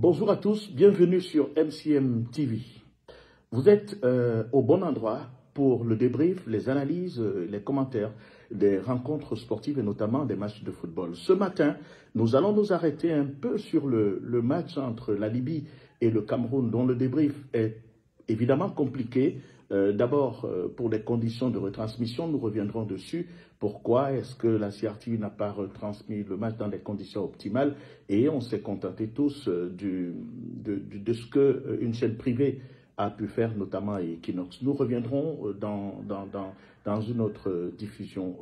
Bonjour à tous, bienvenue sur MCM TV. Vous êtes au bon endroit pour le débrief, les analyses, les commentaires des rencontres sportives et notamment des matchs de football. Ce matin, nous allons nous arrêter un peu sur le match entre la Libye et le Cameroun, dont le débrief est évidemment compliqué. D'abord, pour les conditions de retransmission, nous reviendrons dessus. Pourquoi est-ce que la CRTV n'a pas retransmis le match dans des conditions optimales? Et on s'est contenté tous de ce qu'une chaîne privée a pu faire, notamment Equinox. Nous reviendrons dans une autre diffusion.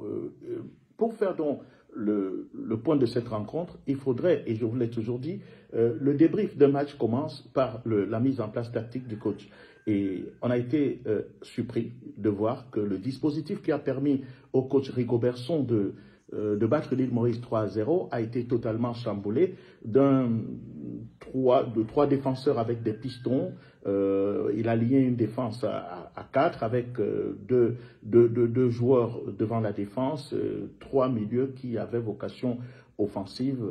Pour faire donc le point de cette rencontre, il faudrait, et je vous l'ai toujours dit, le débrief d'un match commence par la mise en place tactique du coach. Et on a été surpris de voir que le dispositif qui a permis au coach Rigobert Song de battre l'île Maurice 3-0 a été totalement chamboulé de trois défenseurs avec des pistons. Il a lié une défense à 4 avec deux joueurs devant la défense, 3 milieux qui avaient vocation offensive.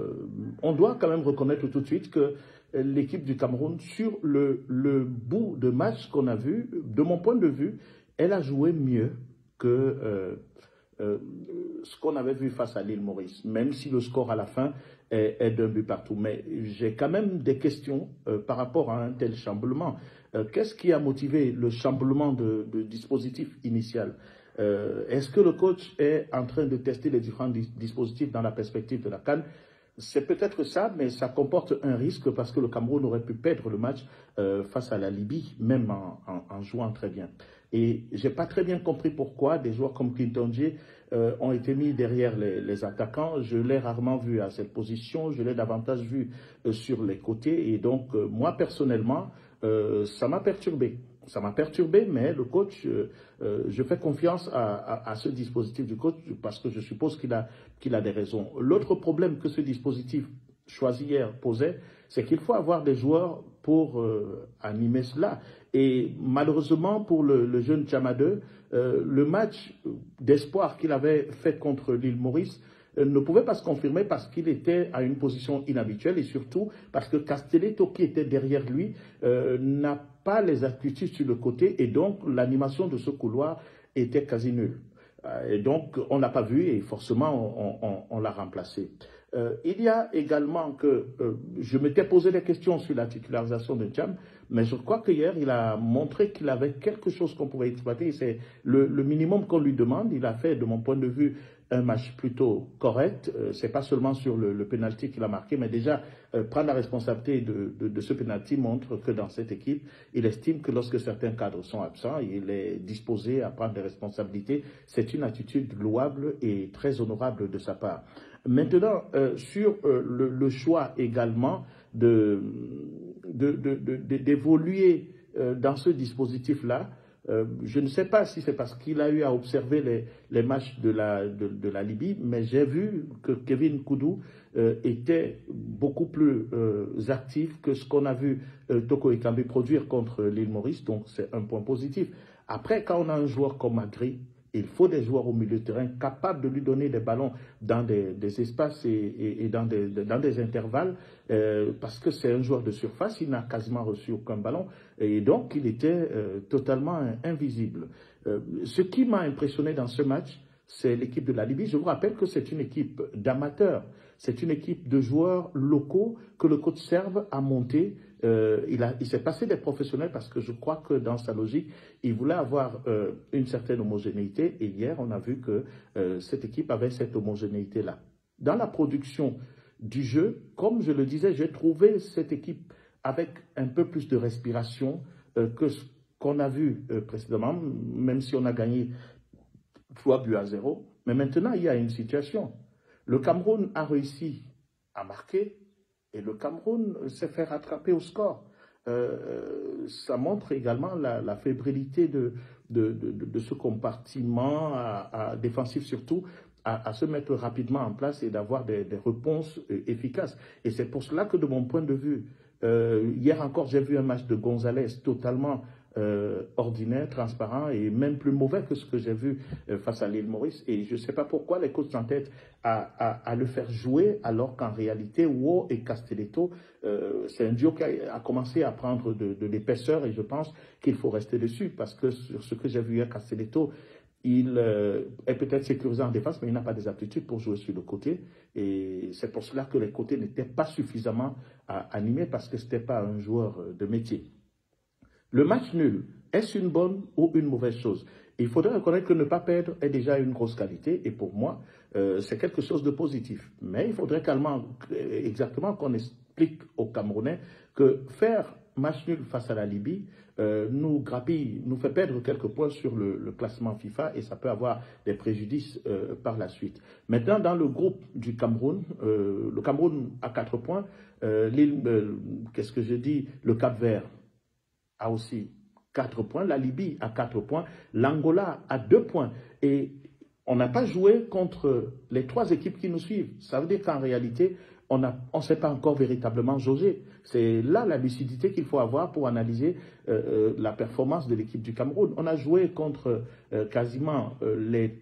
On doit quand même reconnaître tout de suite que l'équipe du Cameroun, sur le bout de match qu'on a vu, de mon point de vue, elle a joué mieux que ce qu'on avait vu face à l'île Maurice, même si le score à la fin est d'un but partout. Mais j'ai quand même des questions par rapport à un tel chamboulement. Qu'est-ce qui a motivé le chamboulement de dispositif initial? Est-ce que le coach est en train de tester les différents dispositifs dans la perspective de la CAN? C'est peut-être ça, mais ça comporte un risque parce que le Cameroun aurait pu perdre le match face à la Libye, même en jouant très bien. Et je n'ai pas très bien compris pourquoi des joueurs comme Clinton J ont été mis derrière les attaquants. Je l'ai rarement vu à cette position, je l'ai davantage vu sur les côtés. Et donc, moi personnellement, ça m'a perturbé. Ça m'a perturbé, mais le coach, je fais confiance à ce dispositif du coach parce que je suppose qu'il a des raisons. L'autre problème que ce dispositif choisi hier posait, c'est qu'il faut avoir des joueurs pour animer cela. Et malheureusement pour le jeune Tchamadeu, le match d'espoir qu'il avait fait contre l'île Maurice ne pouvait pas se confirmer parce qu'il était à une position inhabituelle et surtout parce que Castelletto, qui était derrière lui, n'a pas les aptitudes sur le côté et donc l'animation de ce couloir était quasi nulle. Et donc on ne l'a pas vu et forcément on l'a remplacé. Il y a également que je m'étais posé des questions sur la titularisation de Tcham, mais je crois qu'hier il a montré qu'il avait quelque chose qu'on pourrait exploiter. C'est le minimum qu'on lui demande. Il a fait, de mon point de vue, un match plutôt correct. C'est pas seulement sur le penalty qu'il a marqué, mais déjà prendre la responsabilité de ce penalty montre que dans cette équipe, il estime que lorsque certains cadres sont absents, il est disposé à prendre des responsabilités. C'est une attitude louable et très honorable de sa part. Maintenant, sur le choix également d'évoluer dans ce dispositif-là, je ne sais pas si c'est parce qu'il a eu à observer les matchs de la Libye, mais j'ai vu que Kevin Koudou était beaucoup plus actif que ce qu'on a vu Toko Ekambi produire contre l'île Maurice, donc c'est un point positif. Après, quand on a un joueur comme Agri, il faut des joueurs au milieu de terrain capables de lui donner des ballons dans des espaces et dans des intervalles parce que c'est un joueur de surface, il n'a quasiment reçu aucun ballon et donc il était totalement invisible. Ce qui m'a impressionné dans ce match, c'est l'équipe de la Libye. Je vous rappelle que c'est une équipe d'amateurs, c'est une équipe de joueurs locaux que le coach serve à monter. Il s'est passé des professionnels parce que je crois que dans sa logique, il voulait avoir une certaine homogénéité. Et hier, on a vu que cette équipe avait cette homogénéité-là. Dans la production du jeu, comme je le disais, j'ai trouvé cette équipe avec un peu plus de respiration que ce qu'on a vu précédemment, même si on a gagné 3-0. Mais maintenant, il y a une situation. Le Cameroun a réussi à marquer et le Cameroun s'est fait rattraper au score. Ça montre également la fébrilité de ce compartiment défensif surtout, à se mettre rapidement en place et d'avoir des réponses efficaces. Et c'est pour cela que de mon point de vue, hier encore j'ai vu un match de Gonzalez totalement ordinaire, transparent et même plus mauvais que ce que j'ai vu face à l'île Maurice. Et je ne sais pas pourquoi les coachs s'entêtent à le faire jouer, alors qu'en réalité, Wo et Castelletto, c'est un duo qui a commencé à prendre de l'épaisseur et je pense qu'il faut rester dessus parce que sur ce que j'ai vu à Castelletto, il est peut-être sécurisé en défense, mais il n'a pas des aptitudes pour jouer sur le côté. Et c'est pour cela que les côtés n'étaient pas suffisamment animés parce que ce n'était pas un joueur de métier. Le match nul, est-ce une bonne ou une mauvaise chose? Il faudrait reconnaître que ne pas perdre est déjà une grosse qualité et pour moi, c'est quelque chose de positif. Mais il faudrait exactement qu'on explique aux Camerounais que faire match nul face à la Libye nous grappille, nous fait perdre quelques points sur le classement FIFA et ça peut avoir des préjudices par la suite. Maintenant, dans le groupe du Cameroun, le Cameroun a 4 points, qu'est-ce que je dis, le Cap-Vert a aussi 4 points, la Libye a 4 points, l'Angola a 2 points. Et on n'a pas joué contre les 3 équipes qui nous suivent. Ça veut dire qu'en réalité, on ne s'est pas encore véritablement jaugé. C'est là la lucidité qu'il faut avoir pour analyser la performance de l'équipe du Cameroun. On a joué contre quasiment les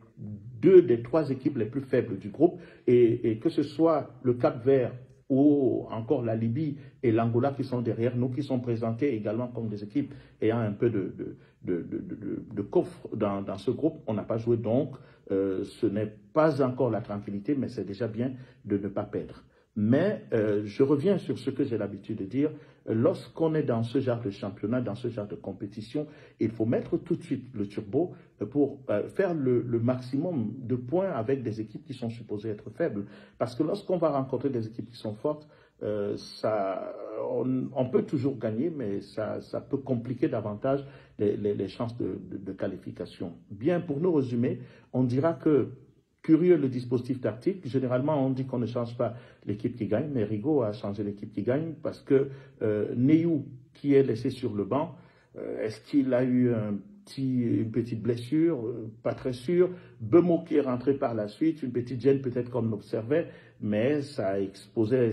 2 des 3 équipes les plus faibles du groupe et que ce soit le Cap-Vert ou encore la Libye et l'Angola qui sont derrière nous, qui sont présentés également comme des équipes ayant un peu de coffre dans ce groupe. On n'a pas joué donc, ce n'est pas encore la tranquillité, mais c'est déjà bien de ne pas perdre. Mais je reviens sur ce que j'ai l'habitude de dire, lorsqu'on est dans ce genre de championnat, dans ce genre de compétition, il faut mettre tout de suite le turbo pour faire le maximum de points avec des équipes qui sont supposées être faibles. Parce que lorsqu'on va rencontrer des équipes qui sont fortes, on peut toujours gagner, mais ça peut compliquer davantage les chances de qualification. Bien, pour nous résumer, on dira que curieux le dispositif tactique. Généralement, on dit qu'on ne change pas l'équipe qui gagne, mais Rigo a changé l'équipe qui gagne parce que Neyou, qui est laissé sur le banc, est-ce qu'il a eu une petite blessure? Pas très sûr. Bemo qui est rentré par la suite, une petite gêne peut-être comme l'observait, mais ça a exposé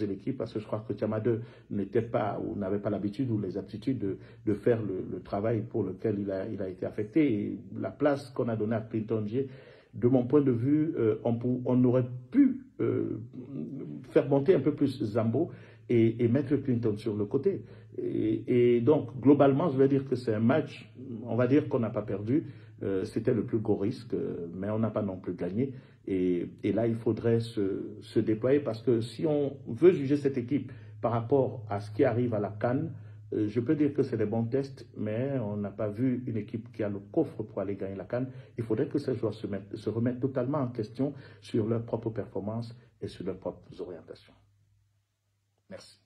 l'équipe parce que je crois que Tiamadeu n'était pas ou n'avait pas l'habitude ou les aptitudes de faire le travail pour lequel il a été affecté. Et la place qu'on a donnée à Clinton J, de mon point de vue, on aurait pu faire monter un peu plus Zambo et mettre Clinton sur le côté. Et donc, globalement, je vais dire que c'est un match, on va dire qu'on n'a pas perdu. C'était le plus gros risque, mais on n'a pas non plus gagné. Et là, il faudrait se déployer parce que si on veut juger cette équipe par rapport à ce qui arrive à la CAN, je peux dire que c'est des bons tests, mais on n'a pas vu une équipe qui a le coffre pour aller gagner la CAN. Il faudrait que ces joueurs se remettent totalement en question sur leurs propres performances et sur leurs propres orientations. Merci.